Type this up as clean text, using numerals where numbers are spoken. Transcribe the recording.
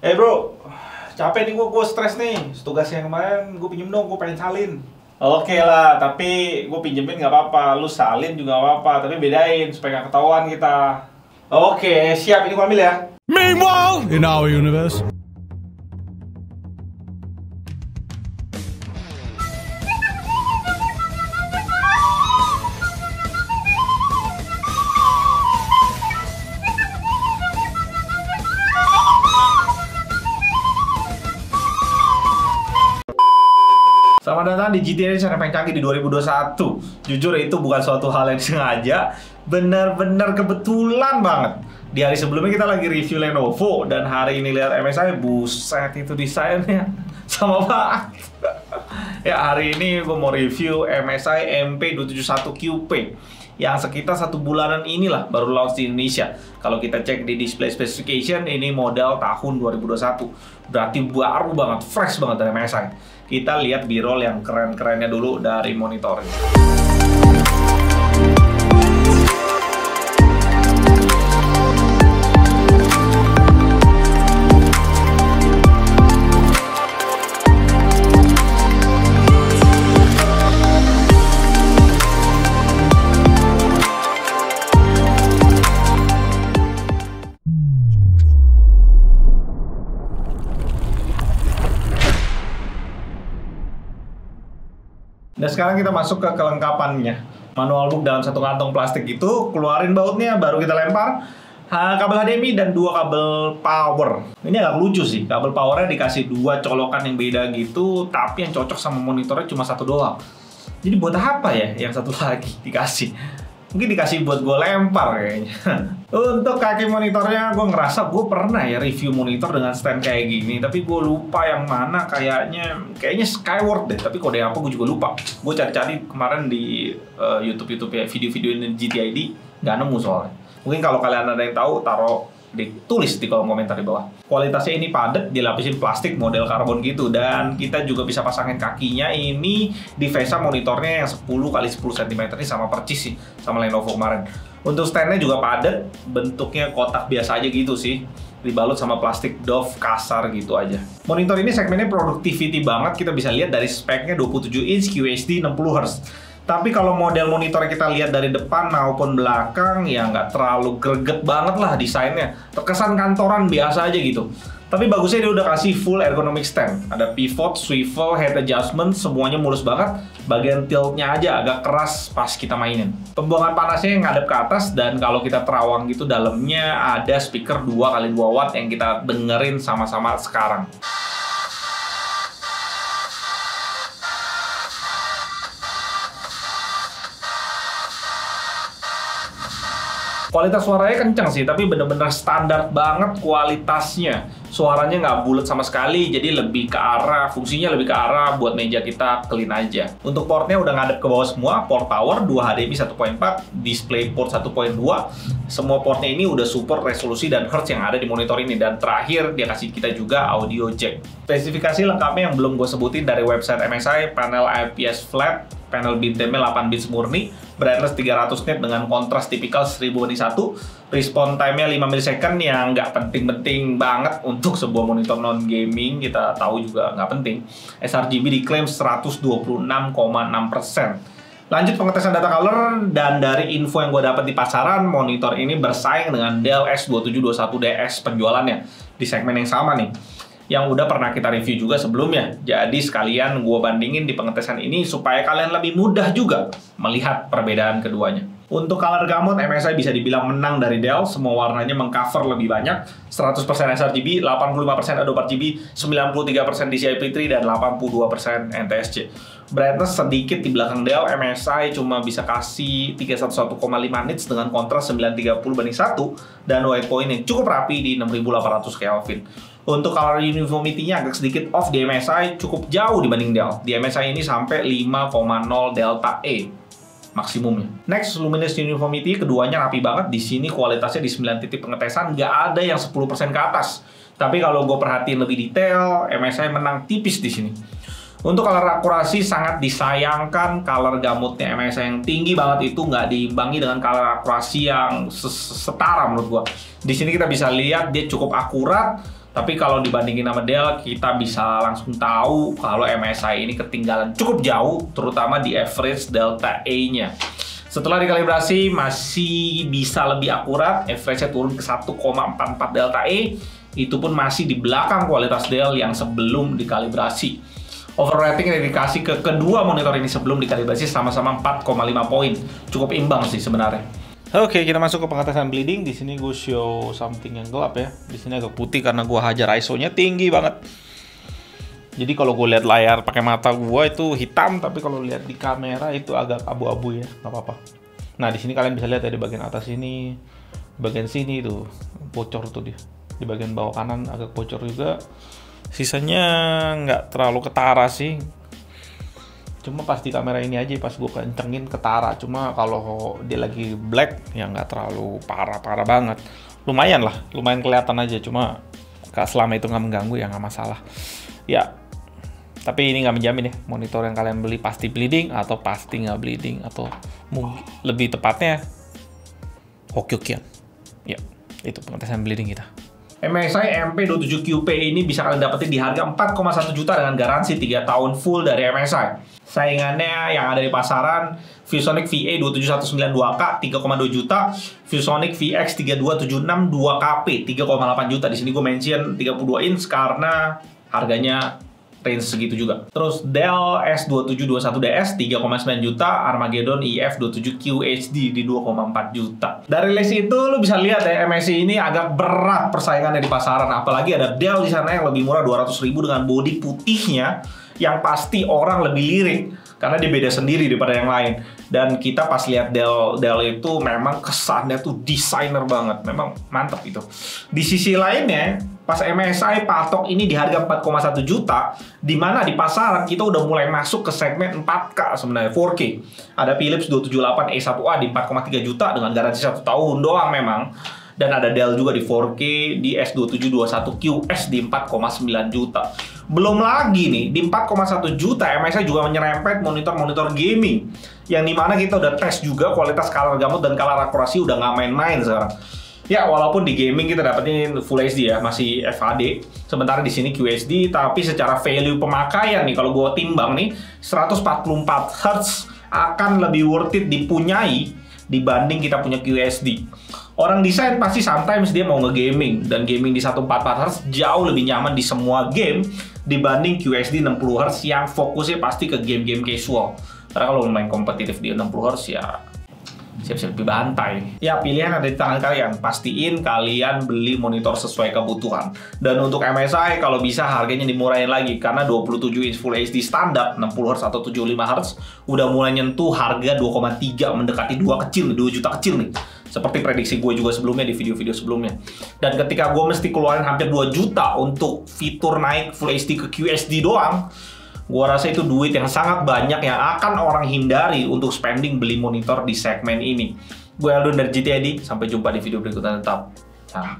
Bro, capek nih gue stres nih. Tugas yang kemarin gue pinjem dong, gue pengen salin. Oke lah, tapi gue pinjemin nggak apa-apa, lu salin juga nggak apa-apa, tapi bedain supaya nggak ketahuan kita. Oke, siap, ini gue ambil ya. Meanwhile, in our universe. Selamat datang di GTA Channel Paling Canggih di 2021. Jujur itu bukan suatu hal yang disengaja, bener-bener kebetulan banget. Di hari sebelumnya kita lagi review Lenovo, dan hari ini lihat MSI, buset itu desainnya sama banget. Ya, hari ini gue mau review MSI MP271QP yang sekitar 1 bulanan inilah baru launch di Indonesia. Kalau kita cek di display specification, ini model tahun 2021. Berarti baru banget, fresh banget dari MSI. Kita lihat B-roll yang keren-kerennya dulu dari monitornya. Dan sekarang kita masuk ke kelengkapannya. Manual book dalam satu kantong plastik itu, keluarin bautnya, baru kita lempar kabel HDMI dan 2 kabel power. Ini agak lucu sih, kabel powernya dikasih 2 colokan yang beda gitu, tapi yang cocok sama monitornya cuma 1 doang. Jadi buat apa ya yang satu lagi dikasih? Mungkin dikasih buat gue lempar kayaknya. Untuk kaki monitornya, gue ngerasa gue pernah ya review monitor dengan stand kayak gini, tapi gue lupa yang mana. Kayaknya Skyward deh, tapi kode apa gue juga lupa. Gue cari-cari kemarin di YouTube ya, video-video ini GTID, nggak nemu soalnya. Mungkin kalau kalian ada yang tahu, ditulis di kolom komentar di bawah. Kualitasnya ini padat, dilapisin plastik model karbon gitu, dan kita juga bisa pasangin kakinya. Ini di VESA monitornya yang 10x10 cm ini sama percis sih sama Lenovo kemarin. Untuk standnya juga padat, bentuknya kotak biasa aja gitu sih, dibalut sama plastik doff kasar gitu aja. Monitor ini segmennya productivity banget, kita bisa lihat dari speknya 27 inch QHD 60Hz. Tapi kalau model monitor kita lihat dari depan maupun belakang, ya nggak terlalu greget banget lah desainnya. Terkesan kantoran biasa aja gitu. Tapi bagusnya dia udah kasih full ergonomic stand. Ada pivot, swivel, head adjustment, semuanya mulus banget. Bagian tiltnya aja agak keras pas kita mainin. Pembuangan panasnya ngadep ke atas, dan kalau kita terawang gitu dalamnya ada speaker 2x2 watt yang kita dengerin sama-sama sekarang. Kualitas suaranya kencang sih, tapi bener-bener standar banget kualitasnya. Suaranya nggak bulat sama sekali, jadi lebih ke arah, fungsinya lebih ke arah buat meja kita clean aja. Untuk portnya udah ngadep ke bawah semua, port power 2 HDMI 1.4, display port 1.2. Semua portnya ini udah support resolusi dan hertz yang ada di monitor ini. Dan terakhir, dia kasih kita juga audio jack. Spesifikasi lengkapnya yang belum gue sebutin dari website MSI, panel IPS flat, panel BITM-nya 8 bits murni, brightness 300 nit dengan kontras tipikal 1000:1, respon time-nya 5 millisecond yang nggak penting-penting banget untuk sebuah monitor non-gaming, kita tahu juga nggak penting. sRGB diklaim 126,6%. Lanjut pengetesan data color, dan dari info yang gue dapat di pasaran, monitor ini bersaing dengan Dell S2721DS penjualannya di segmen yang sama nih, yang udah pernah kita review juga sebelumnya. Jadi sekalian gue bandingin di pengetesan ini supaya kalian lebih mudah juga melihat perbedaan keduanya. Untuk color gamut, MSI bisa dibilang menang dari Dell. Semua warnanya mengcover lebih banyak. 100% sRGB, 85% Adobe RGB, 93% DCI-P3, dan 82% NTSC. Brightness sedikit di belakang Dell, MSI cuma bisa kasih 311,5 nits dengan kontras 930:1, dan white point yang cukup rapi di 6800 Kelvin. Untuk color uniformity-nya agak sedikit off di MSI, cukup jauh dibanding Dell. Di MSI ini sampai 5,0 delta E maksimumnya. Next, luminous uniformity, keduanya rapi banget. Di sini kualitasnya di 9 titik pengetesan nggak ada yang 10% ke atas. Tapi kalau gue perhatiin lebih detail, MSI menang tipis di sini. Untuk color akurasi sangat disayangkan, color gamutnya MSI yang tinggi banget itu nggak diimbangi dengan color akurasi yang setara menurut gua. Di sini kita bisa lihat dia cukup akurat, tapi kalau dibandingin sama Dell kita bisa langsung tahu kalau MSI ini ketinggalan cukup jauh, terutama di average delta E-nya. Setelah dikalibrasi masih bisa lebih akurat, average-nya turun ke 1,44 delta E, itu pun masih di belakang kualitas Dell yang sebelum dikalibrasi. Overrating yang dikasih ke kedua monitor ini sebelum dikalibrasi sama-sama 4,5 poin. Cukup imbang sih sebenarnya. Oke, kita masuk ke pengetesan bleeding. Di sini gue show something yang gelap ya. Di sini agak putih karena gue hajar ISO-nya tinggi banget. Jadi kalau gue lihat layar pakai mata gue itu hitam, tapi kalau lihat di kamera itu agak abu-abu ya, nggak apa-apa. Nah, di sini kalian bisa lihat ya, di bagian atas ini, bagian sini itu bocor tuh dia. Di bagian bawah kanan agak bocor juga. Sisanya nggak terlalu ketara sih. Cuma pas di kamera ini aja pas gue kencengin ketara. Cuma kalau dia lagi black ya nggak terlalu parah-parah banget. Lumayan lah, lumayan kelihatan aja. Cuma selama itu nggak mengganggu ya nggak masalah. Ya, tapi ini nggak menjamin ya monitor yang kalian beli pasti bleeding atau pasti nggak bleeding, atau mungkin lebih tepatnya hoki-hokian. Ya, itu pengetesan bleeding kita. MSI MP27QP ini bisa kalian dapetin di harga 4,1 juta dengan garansi 3 tahun full dari MSI. Saingannya yang ada di pasaran, ViewSonic VA27192K 3,2 juta, ViewSonic VX3276 2KP 3,8 juta. Di sini gue mention 32 inch karena harganya range segitu juga. Terus Dell S2721DS 3,9 juta, Armageddon EF27Q HD di 2,4 juta. Dari list itu lu bisa lihat ya, MSI ini agak berat persaingannya di pasaran, apalagi ada Dell di sana yang lebih murah 200.000 dengan bodi putihnya yang pasti orang lebih lirik karena dia beda sendiri daripada yang lain. Dan kita pas lihat Dell itu memang kesannya tuh desainer banget, memang mantap itu. Di sisi lainnya, pas MSI patok ini di harga 4,1 juta, di mana di pasaran kita udah mulai masuk ke segmen 4K sebenarnya, 4K. Ada Philips 278E1A di 4,3 juta dengan garansi 1 tahun doang memang. Dan ada Dell juga di 4K di S2721QS di 4,9 juta. Belum lagi nih, di 4,1 juta MSI juga menyerempet monitor-monitor gaming yang dimana kita udah tes juga kualitas color gamut dan color akurasi udah nggak main-main sekarang. Ya, walaupun di gaming kita dapetin Full HD ya, masih FHD. Sementara di sini QHD, tapi secara value pemakaian nih, kalau gua timbang nih, 144 Hz akan lebih worth it dipunyai dibanding kita punya QHD. Orang desain pasti sometimes dia mau nge-gaming, dan gaming di 144 Hz jauh lebih nyaman di semua game dibanding QHD 60 Hz yang fokusnya pasti ke game-game casual. Karena kalau main kompetitif di 60 Hz ya siap-siap dibantai. Ya, pilihan ada di tangan kalian. Pastiin kalian beli monitor sesuai kebutuhan. Dan untuk MSI kalau bisa harganya dimurahin lagi, karena 27 inch Full HD standar 60 Hz atau 75 Hz udah mulai nyentuh harga 2,3 mendekati 2 kecil nih, 2 juta kecil nih. Seperti prediksi gue juga sebelumnya di video-video sebelumnya. Dan ketika gue mesti keluarin hampir 2 juta untuk fitur naik Full HD ke QHD doang, gue rasa itu duit yang sangat banyak yang akan orang hindari untuk spending beli monitor di segmen ini. Gue Aldon dari GTID, sampai jumpa di video berikutnya, tetap canggih.